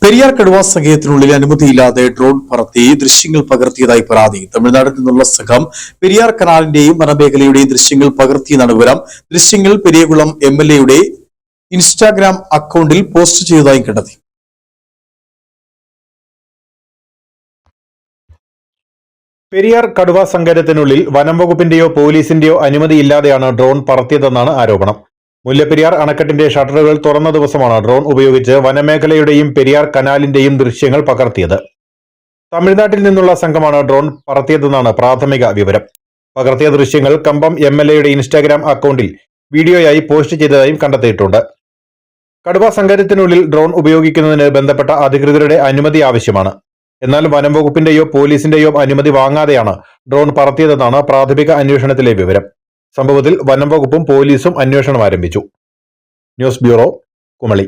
പെരിയാർ കടുവാ സംഘത്തിനുള്ളിൽ അനുമതിയില്ലാതെ ഡ്രോൺ പറത്തി ദൃശ്യങ്ങൾ പകർത്തിയതായി പരാതി. തമിഴ്നാട്ടിൽ നിന്നുള്ള സംഘം പെരിയാർ കനാലിന്റെയും വനമേഖലയുടെയും ദൃശ്യങ്ങൾ പകർത്തിയെന്നാണ് വിവരം. ദൃശ്യങ്ങൾ പെരിയകുളം MLA ഇൻസ്റ്റാഗ്രാം അക്കൗണ്ടിൽ പോസ്റ്റ് ചെയ്തതായും കണ്ടെത്തി. പെരിയാർ കടുവാ സങ്കേതത്തിനുള്ളിൽ വനം വകുപ്പിന്റെയോ പോലീസിന്റെയോ അനുമതിയില്ലാതെയാണ് ഡ്രോൺ പറത്തിയതെന്നാണ് ആരോപണം. മുല്ലപ്പെരിയാർ അണക്കെട്ടിന്റെ ഷട്ടറുകൾ തുറന്ന ദിവസമാണ് ഡ്രോൺ ഉപയോഗിച്ച് വനമേഖലയുടെയും പെരിയാർ കനാലിന്റെയും ദൃശ്യങ്ങൾ പകർത്തിയത്. തമിഴ്നാട്ടിൽ നിന്നുള്ള സംഘമാണ് ഡ്രോൺ പറത്തിയതെന്നാണ് പ്രാഥമിക വിവരം. പകർത്തിയ ദൃശ്യങ്ങൾ കമ്പം MLA ഇൻസ്റ്റാഗ്രാം അക്കൗണ്ടിൽ വീഡിയോയായി പോസ്റ്റ് ചെയ്തതായും കണ്ടെത്തിയിട്ടുണ്ട്. കടുവാ സങ്കേതത്തിനുള്ളിൽ ഡ്രോൺ ഉപയോഗിക്കുന്നതിന് ബന്ധപ്പെട്ട അധികൃതരുടെ അനുമതി ആവശ്യമാണ്. എന്നാൽ വനം വകുപ്പിന്റെയോ പോലീസിന്റെയോ അനുമതി വാങ്ങാതെയാണ് ഡ്രോൺ പറത്തിയതെന്നാണ് പ്രാഥമിക അന്വേഷണത്തിലെ വിവരം. സംഭവത്തിൽ വനം വകുപ്പും പോലീസും അന്വേഷണം ആരംഭിച്ചു. News bureau, Kumily.